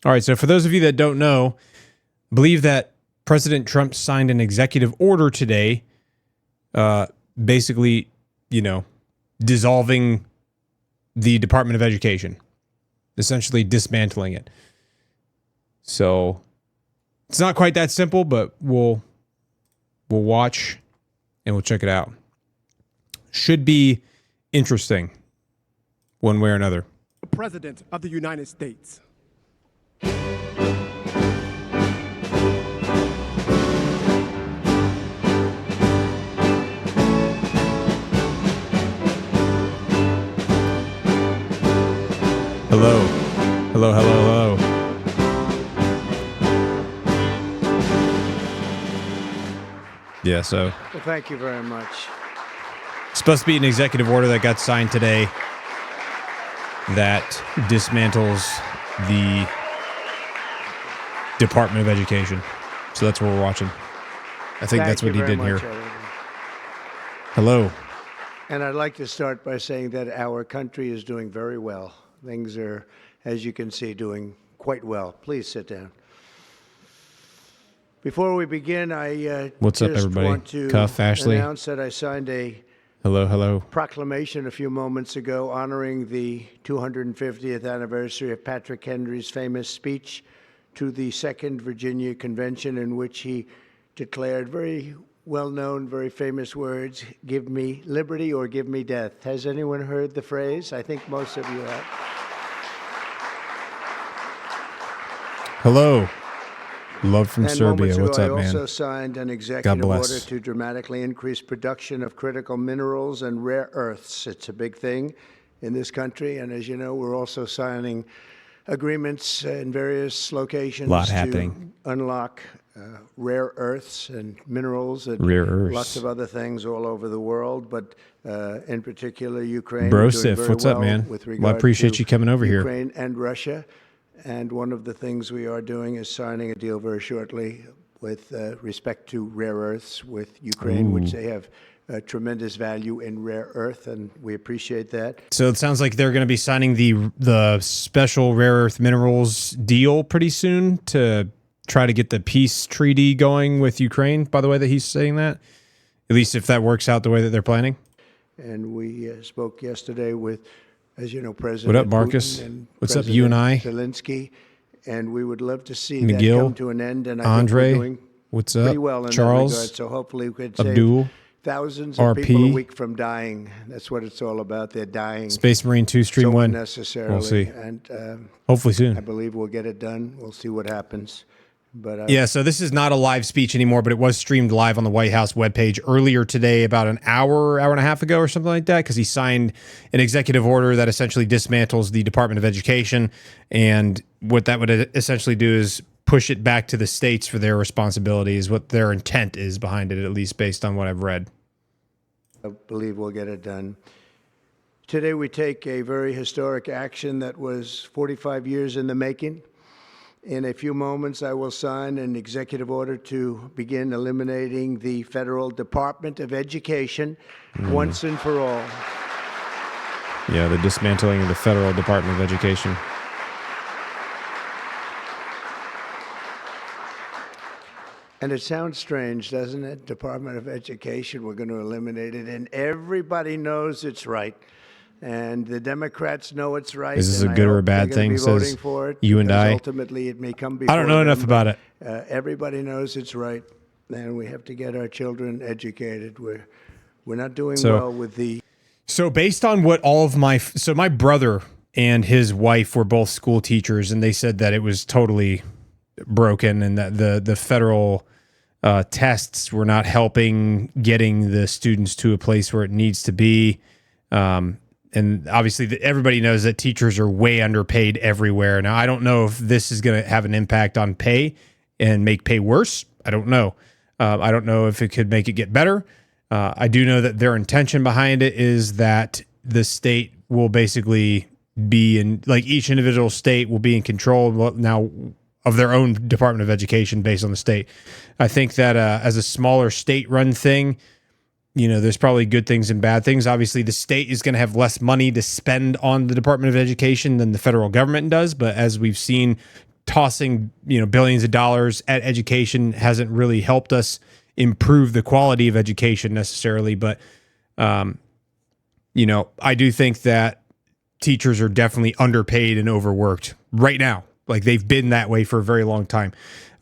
All right, so for those of you that don't know, I believe that President Trump signed an executive order today, basically, dissolving the Department of Education, essentially dismantling it. So it's not quite that simple, but we'll watch and we'll check it out. Should be interesting one way or another. The President of the United States. Hello. Hello, hello, hello. Yeah, so. Well, thank you very much. It's supposed to be an executive order that got signed today that dismantles the Department of Education. So that's what we're watching. I think that's what he did here. Hello. And I'd like to start by saying that our country is doing very well. Things are, as you can see, doing quite well. Please sit down. Before we begin, I What's up, everybody? Want to Cuff, Ashley. Announce that I signed a hello proclamation a few moments ago honoring the 250th anniversary of Patrick Henry's famous speech to the Second Virginia Convention, in which he declared very well-known, very famous words, "Give me liberty or give me death." Has anyone heard the phrase? I think most of you have. Hello. Love from Serbia. What's up, man? I also signed an executive order to dramatically increase production of critical minerals and rare earths. It's a big thing in this country, and as you know, we're also signing agreements in various locations to unlock rare earths and minerals and lots of other things all over the world, but in particular Ukraine. Brosif, what's up, man? Well, I appreciate you coming over here. Ukraine and Russia. And one of the things we are doing is signing a deal very shortly with respect to rare earths with Ukraine, which they have tremendous value in rare earth, and we appreciate that. So it sounds like they're going to be signing the special rare earth minerals deal pretty soon to try to get the peace treaty going with Ukraine, by the way that he's saying that, at least if that works out the way that they're planning. And we spoke yesterday with, as you know, President What up, Marcus? Putin, what's up, you and I? Zelensky, and we would love to see McGill, that come to an end. And I Andre, think we're doing what's up? pretty well in Charles, that regard. So hopefully we could Abdul, save thousands RP, of people a week from dying. That's what it's all about. They're dying. Space Marine 2 Stream so 1. Unnecessarily. We'll see. And hopefully soon. I believe we'll get it done. We'll see what happens. But yeah, so this is not a live speech anymore, but it was streamed live on the White House webpage earlier today, about an hour and a half ago or something like that, because he signed an executive order that essentially dismantles the Department of Education. And what that would essentially do is push it back to the states for their responsibilities, what their intent is behind it, at least based on what I've read. I believe we'll get it done. Today we take a very historic action that was 45 years in the making. In a few moments, I will sign an executive order to begin eliminating the Federal Department of Education once and for all. Yeah, the dismantling of the Federal Department of Education. And it sounds strange, doesn't it? Department of Education, we're going to eliminate it. And everybody knows it's right. And the Democrats know it's right. Is this a good or a bad thing? Says you and I. Ultimately, it may come before I don't know enough about it. Everybody knows it's right, and we have to get our children educated. We're not doing well with the. So based on what all of my brother and his wife were both school teachers, and they said that it was totally broken, and that the federal tests were not helping getting the students to a place where it needs to be. And obviously, everybody knows that teachers are way underpaid everywhere. Now, I don't know if this is going to have an impact on pay and make pay worse. I don't know. I don't know if it could make it get better. I do know that their intention behind it is that the state will basically be in, like each individual state will be in control now of their own Department of Education based on the state. I think that as a smaller state-run thing, there's probably good things and bad things. Obviously, the state is going to have less money to spend on the Department of Education than the federal government does. But as we've seen tossing, billions of dollars at education hasn't really helped us improve the quality of education necessarily. But, I do think that teachers are definitely underpaid and overworked right now. Like they've been that way for a very long time.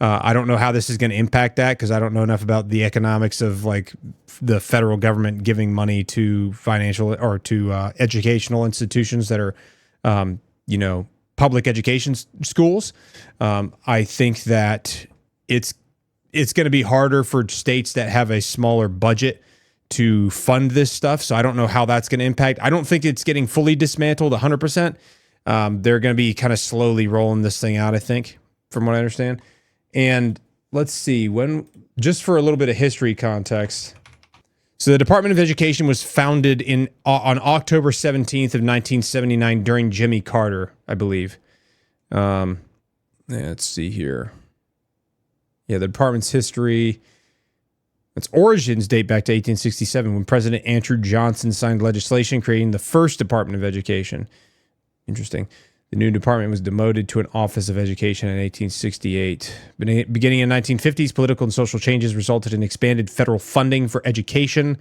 I don't know how this is going to impact that because I don't know enough about the economics of like the federal government giving money to financial or to educational institutions that are, public education schools. I think that it's going to be harder for states that have a smaller budget to fund this stuff. So I don't know how that's going to impact. I don't think it's getting fully dismantled 100%. They're going to be kind of slowly rolling this thing out, I think, from what I understand. And let's see, just for a little bit of history context. So the Department of Education was founded on October 17th of 1979 during Jimmy Carter, I believe. Let's see here. Yeah, the department's history, its origins date back to 1867 when President Andrew Johnson signed legislation creating the first Department of Education. Interesting. The new department was demoted to an Office of Education in 1868. Beginning in the 1950s, political and social changes resulted in expanded federal funding for education.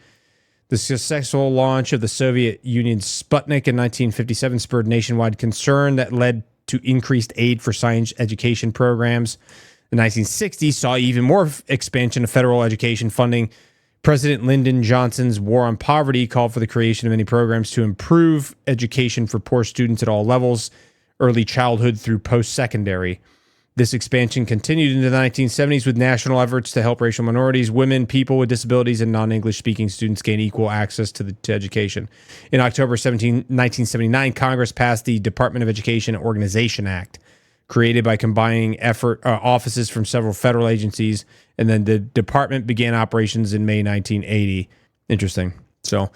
The successful launch of the Soviet Union's Sputnik in 1957 spurred nationwide concern that led to increased aid for science education programs. The 1960s saw even more expansion of federal education funding. President Lyndon Johnson's War on Poverty called for the creation of many programs to improve education for poor students at all levels, early childhood through post-secondary. This expansion continued into the 1970s with national efforts to help racial minorities, women, people with disabilities, and non-English speaking students gain equal access to education. In October 1979, Congress passed the Department of Education Organization Act, created by combining offices from several federal agencies, and then the department began operations in May 1980. Interesting. So,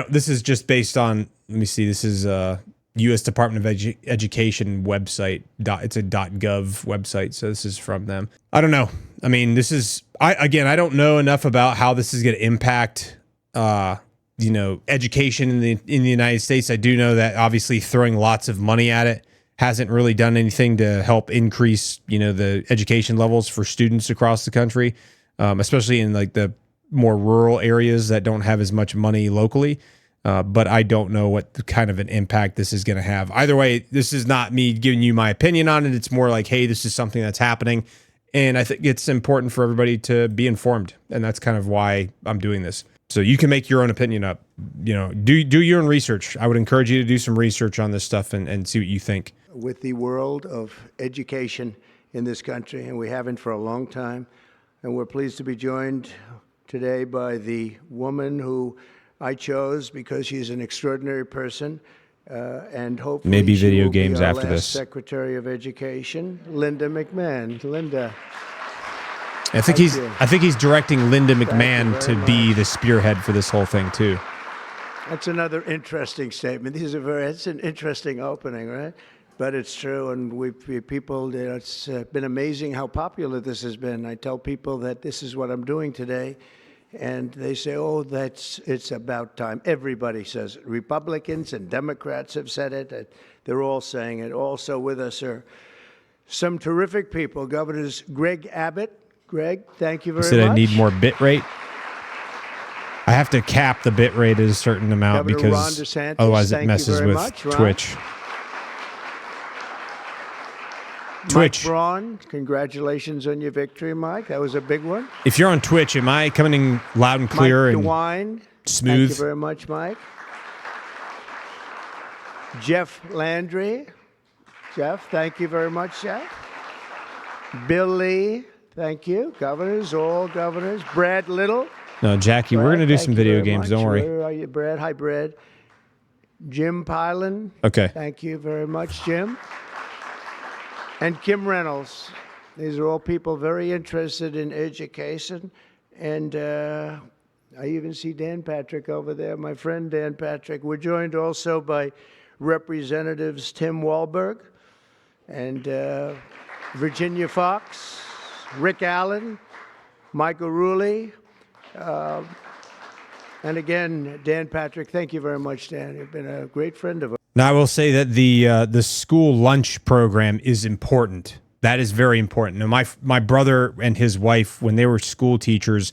this is just based on, let me see, this is U.S. Department of Education website. It's a .gov website, so this is from them. I don't know. I don't know enough about how this is going to impact, education in the United States. I do know that obviously throwing lots of money at it hasn't really done anything to help increase, the education levels for students across the country, especially in like the more rural areas that don't have as much money locally. But I don't know what kind of an impact this is going to have. Either way, this is not me giving you my opinion on it. It's more like, hey, this is something that's happening. And I think it's important for everybody to be informed. And that's kind of why I'm doing this. So you can make your own opinion up. Do your own research. I would encourage you to do some research on this stuff and see what you think. With the world of education in this country, and we haven't for a long time. And we're pleased to be joined today by the woman who I chose because she's an extraordinary person, and hopefully maybe she video will games be our after last this. Secretary of Education, Linda McMahon. Linda, I think he's directing Linda McMahon to be the spearhead for this whole thing too. That's another interesting statement. It's an interesting opening, right? But it's true, and it's been amazing how popular this has been. I tell people that this is what I'm doing today, and they say, oh, it's about time. Everybody says it. Republicans and Democrats have said it. They're all saying it. Also with us are some terrific people. Governors Greg Abbott. Greg, thank you very much. I need more bit rate. I have to cap the bit rate at a certain amount Governor because Ron DeSantis, otherwise it messes with Twitch. Mike Braun, congratulations on your victory, Mike. That was a big one. If you're on Twitch, am I coming in loud and clear Mike DeWine, and smooth? Thank you very much, Mike. Jeff Landry. Jeff, thank you very much, Jeff. Bill Lee, thank you. Governors, all governors. Brad Little. No, Jackie, we're going to do some video games. Don't worry. Where are you, Brad? Hi, Brad. Jim Pylan. Okay. Thank you very much, Jim. And Kim Reynolds. These are all people very interested in education. And I even see Dan Patrick over there, my friend Dan Patrick. We're joined also by Representatives Tim Walberg and Virginia Fox, Rick Allen, Michael Rulli. And again, Dan Patrick, thank you very much, Dan. You've been a great friend of ours. Now, I will say that the school lunch program is important. That is very important. Now, my brother and his wife, when they were school teachers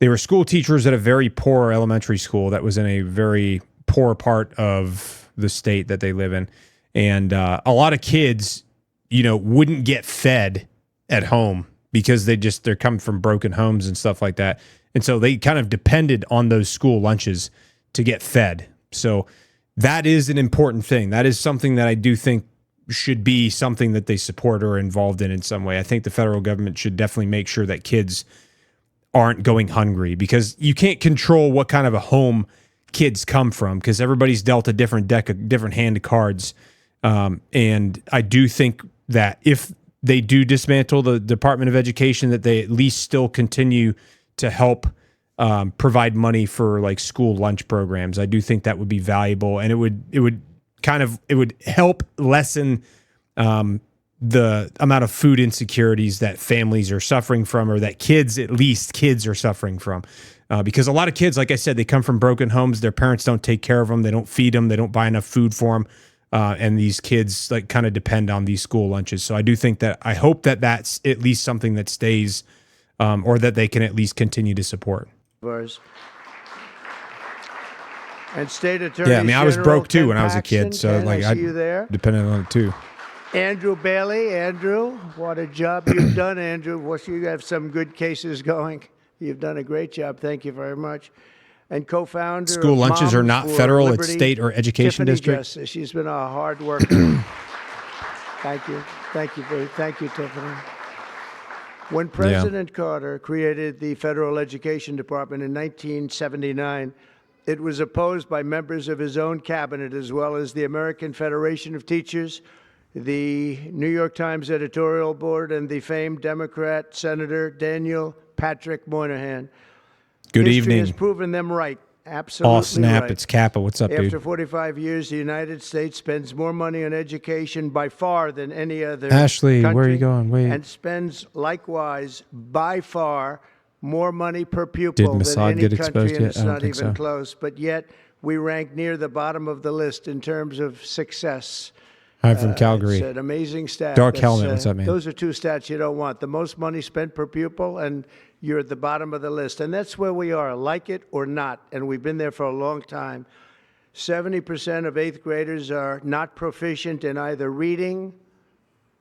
at a very poor elementary school that was in a very poor part of the state that they live in. And a lot of kids, wouldn't get fed at home because they're coming from broken homes and stuff like that. And so they kind of depended on those school lunches to get fed. So that is an important thing. That is something that I do think should be something that they support or are involved in some way. I think the federal government should definitely make sure that kids aren't going hungry, because you can't control what kind of a home kids come from, because everybody's dealt a different hand of cards. And I do think that if they do dismantle the Department of Education, that they at least still continue to help provide money for like school lunch programs. I do think that would be valuable, and it would help lessen the amount of food insecurities that families are suffering from, or that kids are suffering from. Because a lot of kids, like I said, they come from broken homes. Their parents don't take care of them. They don't feed them. They don't buy enough food for them. And these kids like kind of depend on these school lunches. So I hope that that's at least something that stays, or that they can at least continue to support. And State Attorney Yeah, I mean, I was General broke too Ken when I was a Paxton. kid, so Ken, like I see you there. depended on it too. Andrew Bailey. Andrew, what a job you've done, Andrew. You have some good cases going. You've done a great job. Thank you very much. And co-founder School of lunches Moms are not for federal, Liberty, it's state or education Tiffany district. Justice. She's been a hard worker. Thank you. Thank you, Tiffany. When President Carter created the Federal Education Department in 1979, it was opposed by members of his own cabinet, as well as the American Federation of Teachers, the New York Times editorial board, and the famed Democrat Senator Daniel Patrick Moynihan. Good History evening. has proven them right. Absolutely Oh, snap. right. It's Kappa. What's up, dude? After 45 years, the United States spends more money on education by far than any other Ashley, country, where are you going? Wait. and spends likewise by far more money per pupil than Mossad any get country, exposed and yet? it's I don't not think even so. close. But yet we rank near the bottom of the list in terms of success. I'm from Calgary. It's an amazing stat. Dark Helmet, what's up, man? Those are two stats you don't want. The most money spent per pupil, and you're at the bottom of the list. And that's where we are, like it or not. And we've been there for a long time. 70% of eighth graders are not proficient in either reading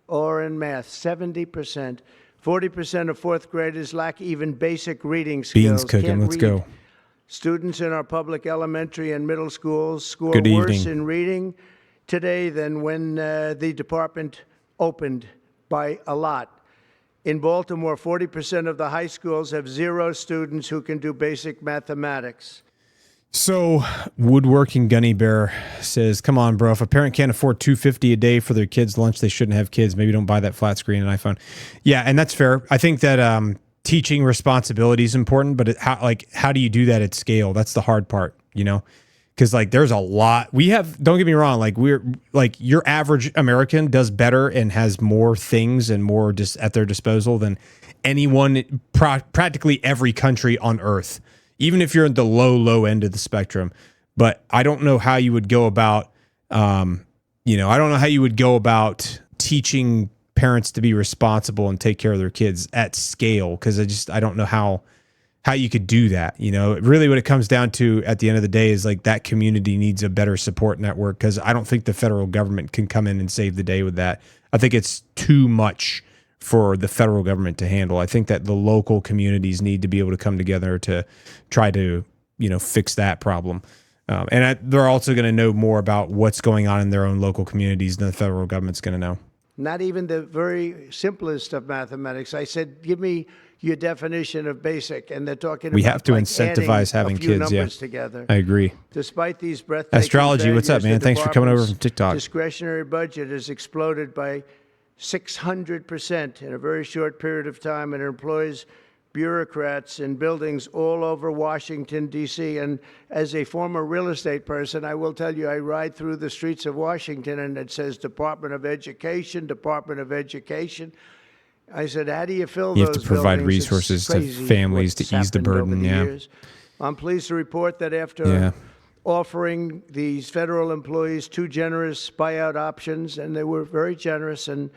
or in math. 70%. 40% of fourth graders lack even basic reading skills. Beans cooking. Can't Let's read. go. Students in our public elementary and middle schools score Good worse evening. in reading today than when the department opened, by a lot. In Baltimore, 40% of the high schools have 0 students who can do basic mathematics. So, Woodworking Gunny Bear says, "Come on, bro. If a parent can't afford $250 a day for their kids' lunch, they shouldn't have kids. Maybe don't buy that flat screen and iPhone." Yeah, and that's fair. I think that teaching responsibility is important, but how do you do that at scale? That's the hard part, Because there's a lot we have. Don't get me wrong. We're your average American does better and has more things and more just at their disposal than anyone, practically every country on earth. Even if you're at the low end of the spectrum. But I don't know how you would go about, I don't know how you would go about teaching parents to be responsible and take care of their kids at scale, because I don't know how you could do that. Really what it comes down to at the end of the day is that community needs a better support network, because I don't think the federal government can come in and save the day with that. I think it's too much for the federal government to handle. I think that the local communities need to be able to come together to try to, fix that problem. They're also going to know more about what's going on in their own local communities than the federal government's going to know. Not even the very simplest of mathematics. I said, give me your definition of basic, and they're talking about we have to incentivize having a few kids. numbers Yeah, together. I agree. Despite these breathtaking Astrology, what's up, failures, man? the Thanks for coming over department's from TikTok. Discretionary budget has exploded by 600% in a very short period of time, and it employs bureaucrats in buildings all over Washington, D.C. And as a former real estate person, I will tell you, I ride through the streets of Washington, and it says Department of Education, Department of Education. I said, how do you fill those You have to provide buildings? resources It's to crazy families what's to ease the happened over burden. the Yeah. years. I'm pleased to report that after offering these federal employees 2 generous buyout options, and they were very generous, and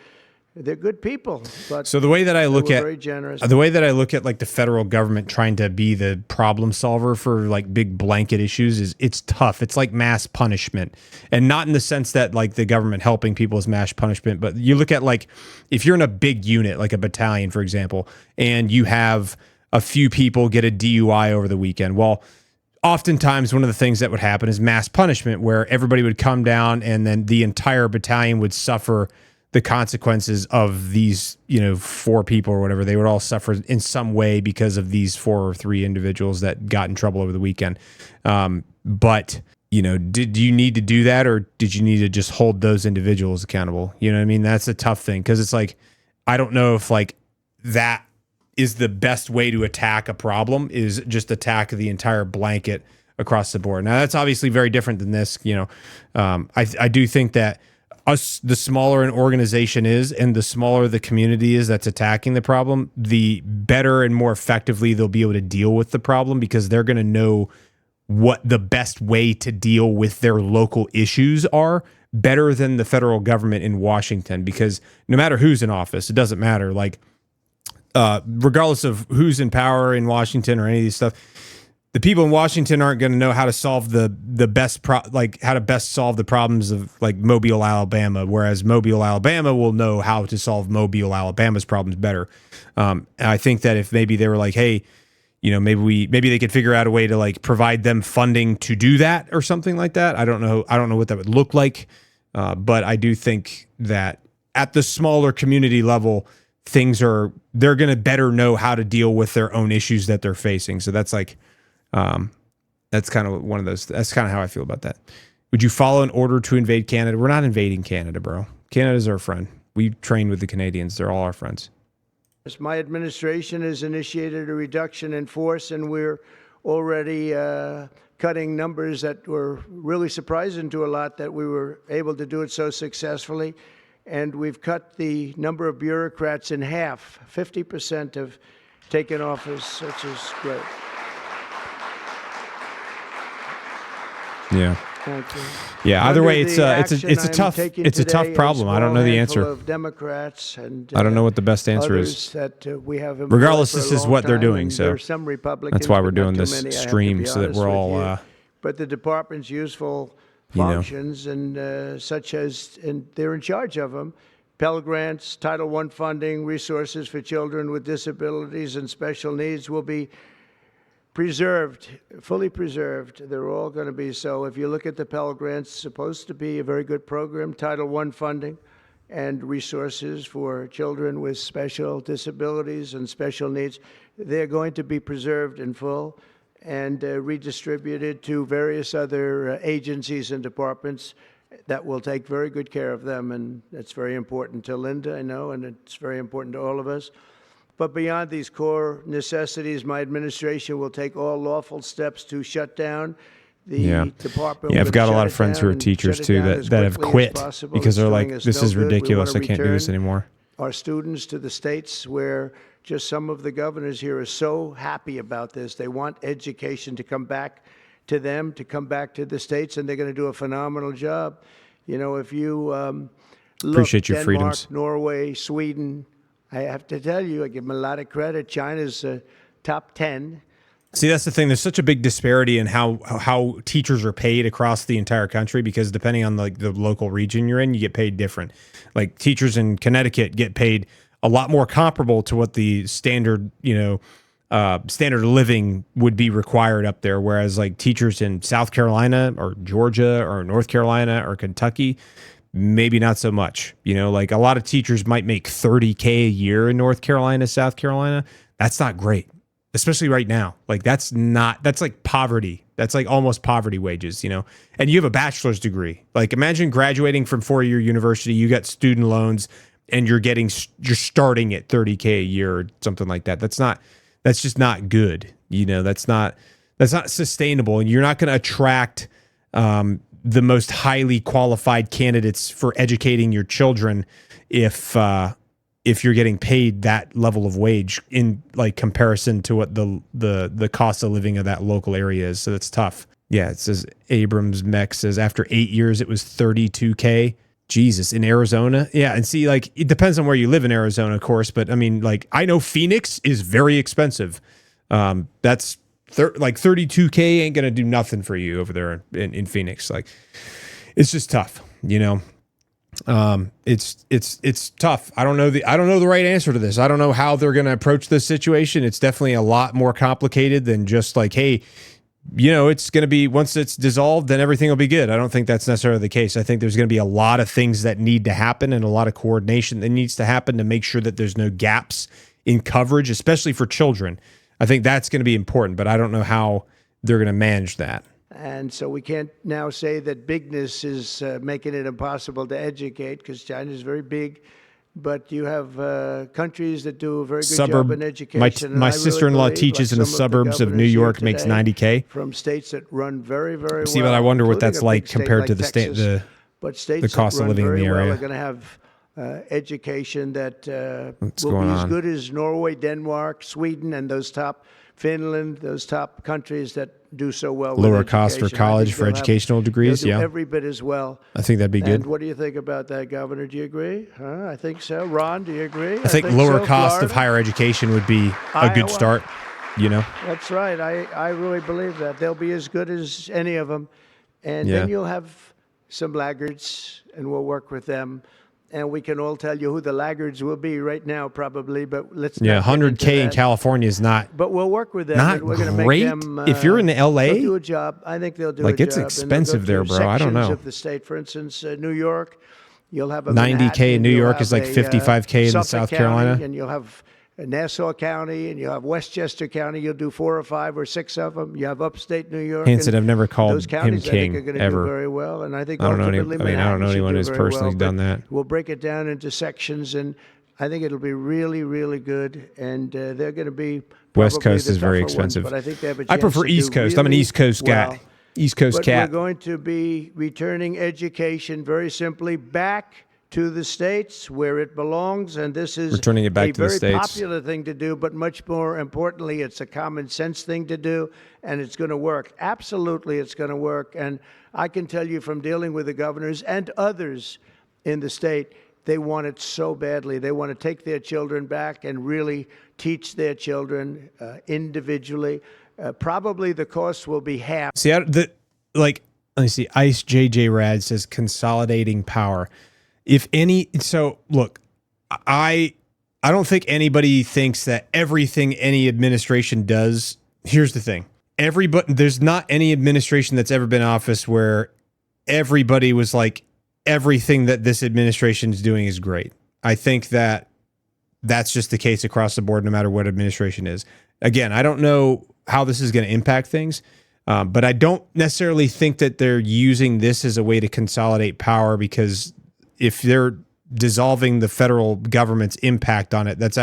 they're good people. But so the way that I look at very generous. the way that I look at like the federal government trying to be the problem solver for like big blanket issues is it's tough. It's like mass punishment, and not in the sense that like the government helping people is mass punishment, but you look at like if you're in a big unit, like a battalion, for example, and you have a few people get a DUI over the weekend. Well, oftentimes one of the things that would happen is mass punishment where everybody would come down and then the entire battalion would suffer the consequences of these, 4 people or whatever. They would all suffer in some way because of these 4 or 3 individuals that got in trouble over the weekend. But, did you need to do that, or did you need to just hold those individuals accountable? You know what I mean? That's a tough thing, because it's like, I don't know if like that is the best way to attack a problem, is just attack the entire blanket across the board. Now that's obviously very different than this. I do think that the smaller an organization is and the smaller the community is that's attacking the problem, the better and more effectively they'll be able to deal with the problem, because they're going to know what the best way to deal with their local issues are, better than the federal government in Washington. Because no matter who's in office, it doesn't matter. Like, regardless of who's in power in Washington or any of these stuff, the people in Washington aren't going to know how to solve the best how to best solve the problems of like Mobile, Alabama, whereas Mobile, Alabama will know how to solve Mobile, Alabama's problems better. And I think that if maybe they were like, hey, maybe they could figure out a way to like provide them funding to do that or something like that. I don't know what that would look like, but I do think that at the smaller community level, they're going to better know how to deal with their own issues that they're facing. So that's like, that's kind of one of those. That's kind of how I feel about that. Would you follow an order to invade Canada? We're not invading Canada, bro. Canada's our friend. We train with the Canadians. They're all our friends. My administration has initiated a reduction in force, and we're already cutting numbers that were really surprising to a lot, that we were able to do it so successfully. And we've cut the number of bureaucrats in half. 50% have taken office, which is great. Yeah. Thank you. Yeah. Either way, it's a tough problem. I don't know the answer. Of Democrats and I don't know what the best answer is. That we have. Regardless, this is what they're doing. So some Republicans, that's why we're doing this stream, so that we're all. But the department's useful functions and such as, and they're in charge of them. Pell Grants, Title I funding, resources for children with disabilities and special needs will be preserved, fully preserved. They're all going to be. So if you look at the Pell Grants, supposed to be a very good program. Title I funding and resources for children with special disabilities and special needs, they're going to be preserved in full and redistributed to various other agencies and departments that will take very good care of them. And that's very important to Linda, I know, and it's very important to all of us. But beyond these core necessities, my administration will take all lawful steps to shut down the department. Yeah, I've got a lot of friends who are teachers too that have quit because they're like, this is ridiculous. I can't do this anymore. Our students to the states where just some of the governors here are so happy about this. They want education to come back to them, to come back to the states, and they're going to do a phenomenal job. If you appreciate your Denmark, freedoms. Norway, Sweden, I have to tell you, I give them a lot of credit. China's top 10. See, that's the thing. There's such a big disparity in how teachers are paid across the entire country, because depending on like the local region you're in, you get paid different. Like teachers in Connecticut get paid a lot more comparable to what the standard of living would be required up there. Whereas like teachers in South Carolina or Georgia or North Carolina or Kentucky, maybe not so much. Like a lot of teachers might make $30K a year in North Carolina, South Carolina. That's not great, especially right now. Like that's like poverty. That's like almost poverty wages, and you have a bachelor's degree. Like imagine graduating from 4-year university, you got student loans and you're starting at $30K a year or something like that. That's just not good. That's not sustainable. And you're not going to attract, the most highly qualified candidates for educating your children if you're getting paid that level of wage in like comparison to what the cost of living of that local area is. So that's tough. Yeah, it says Abrams Mech says after 8 years it was $32K. Jesus, in Arizona. Yeah. And see, like, it depends on where you live in Arizona, of course. But I mean, like, I know Phoenix is very expensive. That's like 32K ain't going to do nothing for you over there in Phoenix. Like, it's just tough, you know? It's tough. I don't know the right answer to this. I don't know how they're going to approach this situation. It's definitely a lot more complicated than just like, hey, you know, it's going to be, once it's dissolved, then everything will be good. I don't think that's necessarily the case. I think there's going to be a lot of things that need to happen and a lot of coordination that needs to happen to make sure that there's no gaps in coverage, especially for children. I think that's going to be important, but I don't know how they're going to manage that. And so we can't now say that bigness is making it impossible to educate, because China is very big. But you have countries that do a very good job in education. My sister-in-law teaches in the suburbs of New York, makes $90K. From states that run very, very well. See, but I wonder what that's like compared to the state, the cost of living in the area. Are going to have education that will be as good as Norway, Denmark, Sweden, and those top, Finland, those top countries that do so well. Lower cost for college for educational degrees, yeah. Every bit as well. I think that'd be good. And what do you think about that, Governor? Do you agree? I think so. Ron, do you agree? I think lower cost of higher education would be a good start, you know? That's right. I really believe that. They'll be as good as any of them. And then you'll have some laggards, and we'll work with them. And we can all tell you who the laggards will be right now, probably. But let's not 100K in California is not. But we'll work with them. Not we're going to great. Make them, if you're in LA, they'll do a job. I think they'll do like a it's job. expensive there, bro. I don't know. Of the state, for instance, New York, you'll have a 90K in New York is like 55K in South Carolina, and you'll have Nassau County, and you'll have Westchester County. You'll do 4 or 5 or 6 of them. You have upstate New York. Hanson, I've never called those counties, him king I think, are going to ever. Do very well, and I think I don't know anyone who's very personally done that. We'll break it down into sections, and I think it'll be really, really good. And they're going to be West Coast is very expensive. But I think they have a chance I prefer East Coast. Really I'm an East Coast guy. East Coast cat. We're going to be returning education very simply back to the states where it belongs, and this is returning it back a to the very states. Popular thing to do, but much more importantly, it's a common sense thing to do, and it's going to work. Absolutely, it's going to work. And I can tell you from dealing with the governors and others in the state, they want it so badly. They want to take their children back and really teach their children individually. Probably the cost will be half. See, let me see. Ice JJ Rad says consolidating power. If any, so look, I don't think anybody thinks that everything any administration does. Here's the thing: there's not any administration that's ever been in office where everybody was like, everything that this administration is doing is great. I think that that's just the case across the board, no matter what administration is. Again, I don't know how this is going to impact things, but I don't necessarily think that they're using this as a way to consolidate power, because if they're dissolving the federal government's impact on it, that's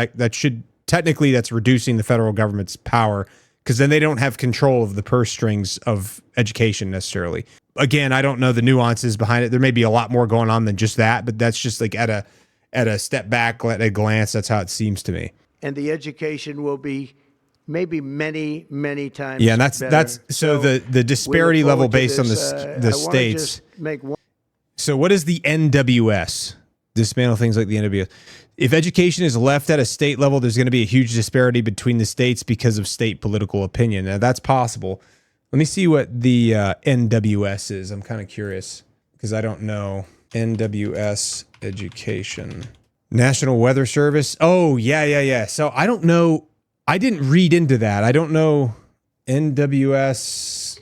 reducing the federal government's power, because then they don't have control of the purse strings of education necessarily. Again, I don't know the nuances behind it. There may be a lot more going on than just that, but that's just like at a step back, at a glance, that's how it seems to me. And the education will be maybe many, many times. Yeah, and that's so the disparity level based on the states. So what is the NWS? Dismantle things like the NWS. If education is left at a state level, there's going to be a huge disparity between the states because of state political opinion. Now, that's possible. Let me see what the NWS is. I'm kind of curious because I don't know. NWS education. National Weather Service. Oh, yeah. So I don't know. I didn't read into that. I don't know. NWS,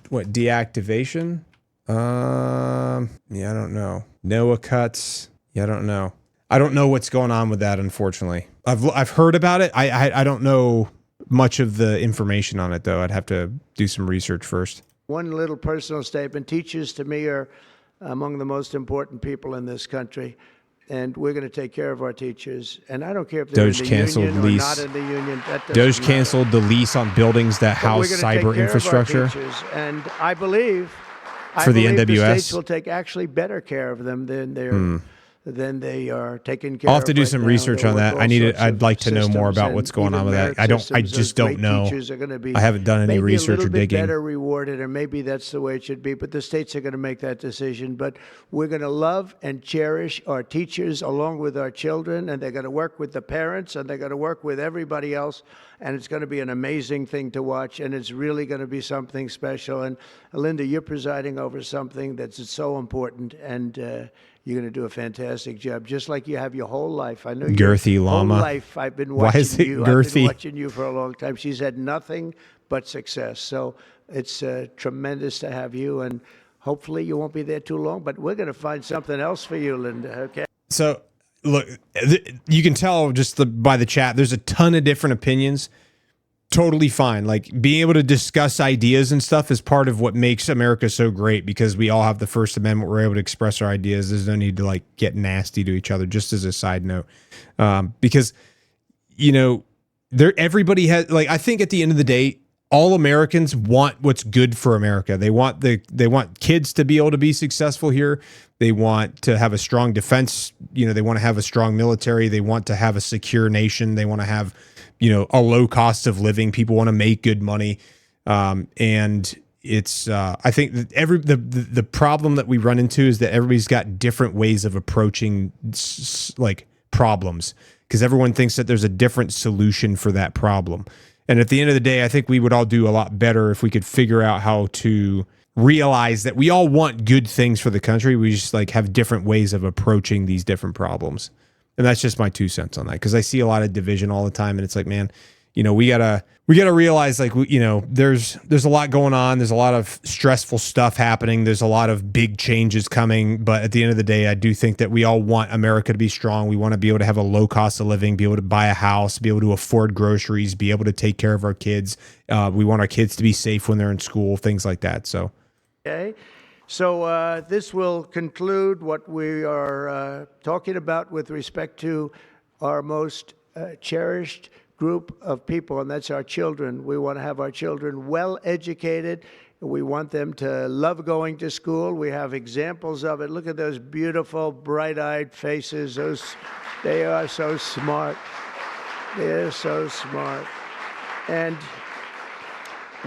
what, deactivation? Yeah, I don't know. NOAA cuts. Yeah, I don't know. I don't know what's going on with that, unfortunately. I've heard about it. I don't know much of the information on it, though. I'd have to do some research first. One little personal statement. Teachers, to me, are among the most important people in this country, and we're going to take care of our teachers. And I don't care if they're in the union or not in the union. Doge canceled the lease on buildings that house cyber infrastructure. And I believe for the NWS, the states will take actually better care of them than then they are taken care I'll of. have to do right some now. research They'll on work that. all I'd like to know more systems about and what's going even on with that. merit I systems. just Those don't great know. teachers are going to be I haven't done any maybe research a or little bit digging. better rewarded, and maybe that's the way it should be. But the states are going to make that decision. But we're going to love and cherish our teachers along with our children, and they're going to work with the parents, and they're going to work with everybody else. And it's going to be an amazing thing to watch, and it's really going to be something special. And Linda, you're presiding over something that's so important, and you're going to do a fantastic job, just like you have your whole life. I know Girthy your llama. whole life. I've been Why watching is it you. girthy? I've been watching you for a long time. She's had nothing but success. So it's tremendous to have you, and hopefully you won't be there too long. But we're going to find something else for you, Linda. Okay. So, look, you can tell just by the chat, there's a ton of different opinions. Totally fine. Like, being able to discuss ideas and stuff is part of what makes America so great, because we all have the First Amendment. We're able to express our ideas. There's no need to like get nasty to each other, just as a side note. Because, everybody has, like, I think at the end of the day, all Americans want what's good for America. They want kids to be able to be successful here. They want to have a strong defense. They want to have a strong military. They want to have a secure nation. They want to have, a low cost of living. People want to make good money. And it's, I think that the problem that we run into is that everybody's got different ways of approaching like problems, because everyone thinks that there's a different solution for that problem. And at the end of the day, I think we would all do a lot better if we could figure out how to realize that we all want good things for the country. We just like have different ways of approaching these different problems. And that's just my 2 cents on that, because I see a lot of division all the time, and it's like, man, we gotta realize, like, there's a lot going on. There's a lot of stressful stuff happening. There's a lot of big changes coming. But at the end of the day, I do think that we all want America to be strong. We want to be able to have a low cost of living, be able to buy a house, be able to afford groceries, be able to take care of our kids. We want our kids to be safe when they're in school, things like that. So. Okay. So this will conclude what we are talking about with respect to our most cherished group of people, and that's our children. We want to have our children well educated. We want them to love going to school. We have examples of it. Look at those beautiful, bright-eyed faces. They are so smart. They're so smart. And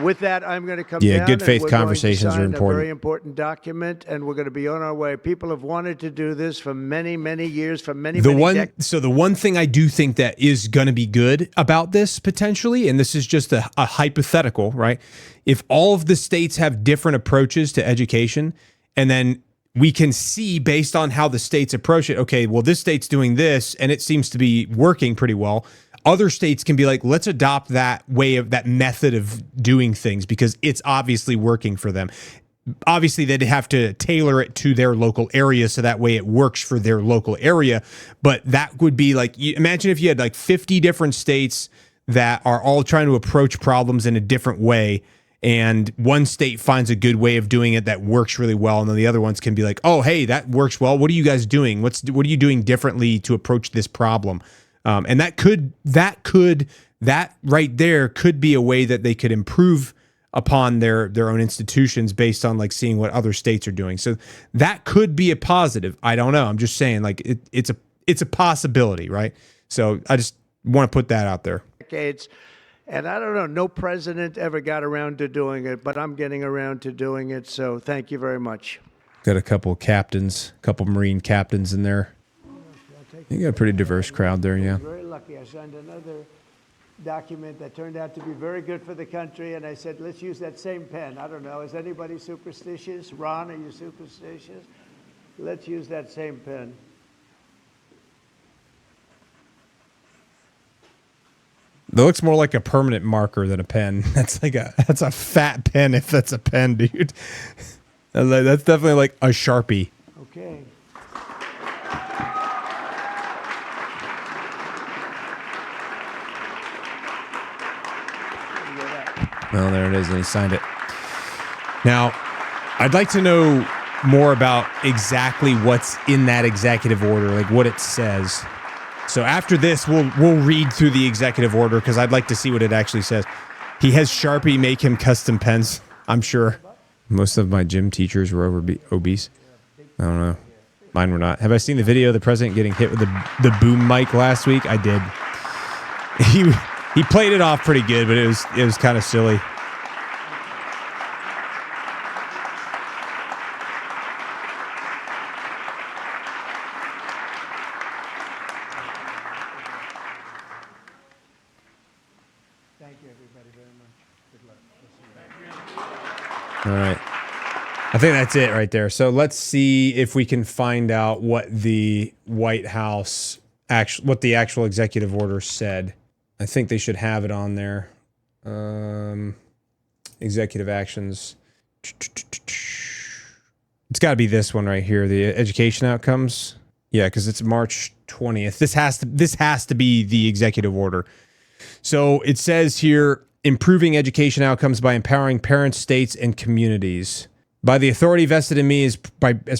with that, I'm going to come down. Yeah, good faith conversations are important. A very important document, and we're going to be on our way. People have wanted to do this for many, many years, for many decades. So the one thing I do think that is going to be good about this potentially, and this is just a hypothetical, right? If all of the states have different approaches to education, and then we can see based on how the states approach it, okay, well, this state's doing this, and it seems to be working pretty well. Other states can be like, let's adopt that method of doing things because it's obviously working for them. Obviously, they'd have to tailor it to their local area so that way it works for their local area. But that would be like, imagine if you had like 50 different states that are all trying to approach problems in a different way, and one state finds a good way of doing it that works really well, and then the other ones can be like, oh, hey, that works well. What are you guys doing? What are you doing differently to approach this problem? And that right there could be a way that they could improve upon their own institutions based on like seeing what other states are doing. So that could be a positive. I don't know. I'm just saying, like, it's a possibility, right? So I just want to put that out there. Decades. And I don't know, no president ever got around to doing it, but I'm getting around to doing it. So thank you very much. Got a couple captains, a couple Marine captains in there. You got a pretty diverse crowd there, yeah. I'm very lucky. I signed another document that turned out to be very good for the country, and I said, let's use that same pen. I don't know, is anybody superstitious? Ron, are you superstitious? Let's use that same pen. That looks more like a permanent marker than a pen. That's a fat pen if that's a pen, dude. That's definitely like a Sharpie. Okay. Well, there it is, and he signed it. Now, I'd like to know more about exactly what's in that executive order, like what it says. So after this, we'll read through the executive order because I'd like to see what it actually says. He has Sharpie make him custom pens, I'm sure. Most of my gym teachers were obese. I don't know. Mine were not. Have I seen the video of the president getting hit with the boom mic last week? I did. He played it off pretty good, but it was kind of silly. Thank you, everybody, very much. Good luck. All right. I think that's it right there. So let's see if we can find out what the White House what the actual executive order said. I think they should have it on there. Executive actions. It's got to be this one right here, the education outcomes. Yeah, because it's March 20th. This has to be the executive order. So it says here, improving education outcomes by empowering parents, states, and communities. By the authority vested in me as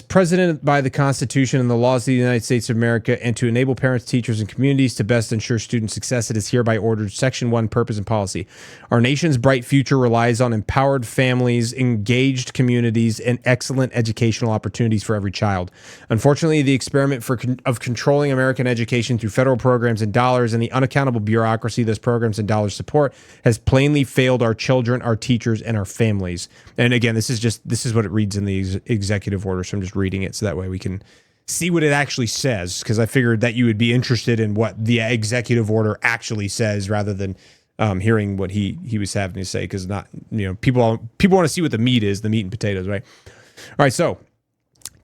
president by the Constitution and the laws of the United States of America, and to enable parents, teachers, and communities to best ensure student success, it is hereby ordered. Section 1, Purpose and Policy. Our nation's bright future relies on empowered families, engaged communities, and excellent educational opportunities for every child. Unfortunately, the experiment of controlling American education through federal programs and dollars and the unaccountable bureaucracy those programs and dollars support has plainly failed our children, our teachers, and our families. And again, this is what it reads in the executive order, so I'm just reading it so that way we can see what it actually says, because I figured that you would be interested in what the executive order actually says rather than hearing what he was having to say, because people want to see what the meat is, the meat and potatoes, right? All right, so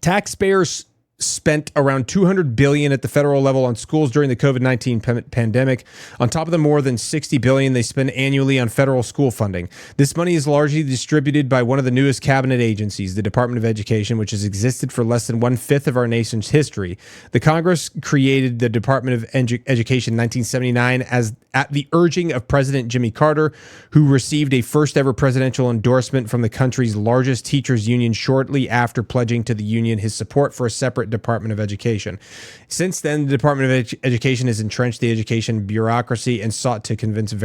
taxpayers spent around $200 billion at the federal level on schools during the COVID-19 pandemic, on top of the more than $60 billion they spend annually on federal school funding. This money is largely distributed by one of the newest cabinet agencies, the Department of Education, which has existed for less than 1/5 of our nation's history. The Congress created the Department of Education in 1979 at the urging of President Jimmy Carter, who received a first-ever presidential endorsement from the country's largest teachers union shortly after pledging to the union his support for a separate Department of Education. Since then, the Department of Education has entrenched the education bureaucracy and sought to convince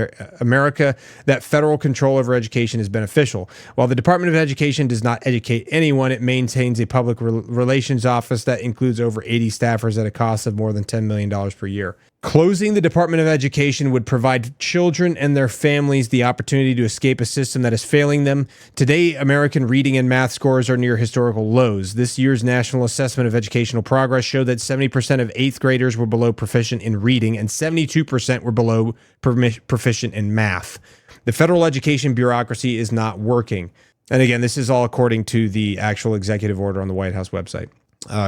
America that federal control over education is beneficial. While the Department of Education does not educate anyone, it maintains a public relations office that includes over 80 staffers at a cost of more than $10 million per year. Closing the Department of Education would provide children and their families the opportunity to escape a system that is failing them. Today, American reading and math scores are near historical lows. This year's National Assessment of Educational Progress showed that 70% of 8th graders were below proficient in reading and 72% were below proficient in math. The federal education bureaucracy is not working. And again, this is all according to the actual executive order on the White House website.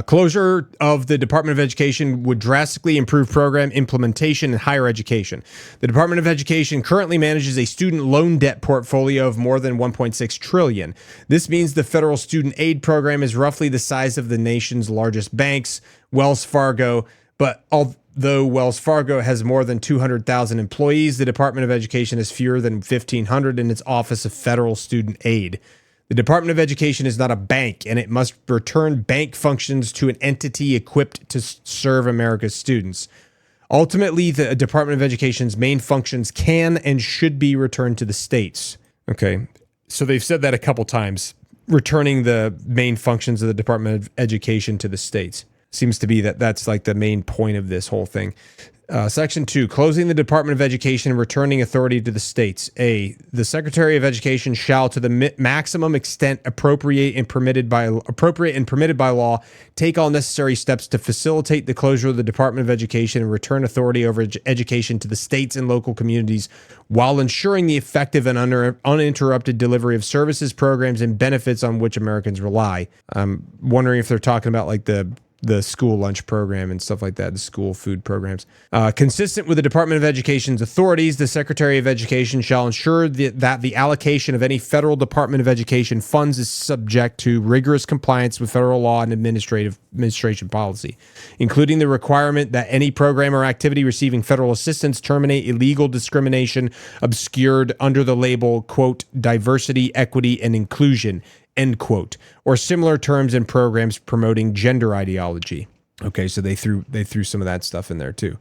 Closure of the Department of Education would drastically improve program implementation in higher education. The Department of Education currently manages a student loan debt portfolio of more than $1.6 trillion. This means the federal student aid program is roughly the size of the nation's largest banks, Wells Fargo. But although Wells Fargo has more than 200,000 employees, the Department of Education has fewer than 1,500 in its Office of Federal Student Aid. The Department of Education is not a bank, and it must return bank functions to an entity equipped to serve America's students. Ultimately, the Department of Education's main functions can and should be returned to the states. Okay, so they've said that a couple times, returning the main functions of the Department of Education to the states. Seems to be that's like the main point of this whole thing. Section 2, closing the Department of Education and returning authority to the states. A, the Secretary of Education shall, to the maximum extent appropriate and permitted by law, take all necessary steps to facilitate the closure of the Department of Education and return authority over education to the states and local communities while ensuring the effective and uninterrupted delivery of services, programs, and benefits on which Americans rely. I'm wondering if they're talking about like the school lunch program and stuff like that, the school food programs. Consistent with the Department of Education's authorities, the Secretary of Education shall ensure that the allocation of any federal Department of Education funds is subject to rigorous compliance with federal law and administration policy, including the requirement that any program or activity receiving federal assistance terminate illegal discrimination obscured under the label, quote, diversity, equity, and inclusion, end quote, or similar terms and programs promoting gender ideology. Okay, so they threw some of that stuff in there too.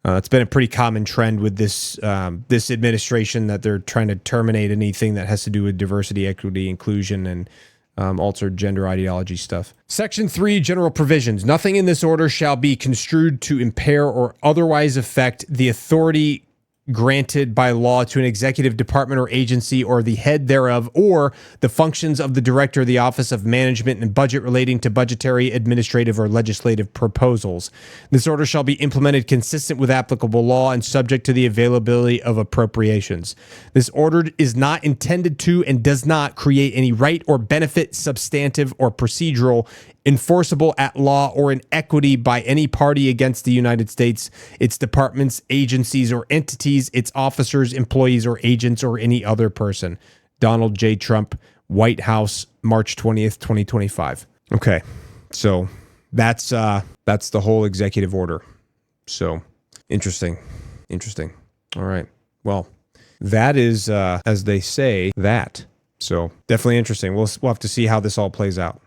It's been a pretty common trend with this administration that they're trying to terminate anything that has to do with diversity, equity, inclusion, and altered gender ideology stuff. Section 3, general provisions. Nothing in this order shall be construed to impair or otherwise affect the authority granted by law to an executive department or agency or the head thereof, or the functions of the director of the Office of Management and Budget relating to budgetary, administrative, or legislative proposals. This order shall be implemented consistent with applicable law and subject to the availability of appropriations. This order is not intended to and does not create any right or benefit, substantive or procedural, enforceable at law or in equity by any party against the United States, its departments, agencies, or entities, its officers, employees, or agents, or any other person. Donald J. Trump, White House, March 20th, 2025. Okay, so that's the whole executive order. So interesting. All right. Well, that is, as they say, that. So definitely interesting. We'll have to see how this all plays out.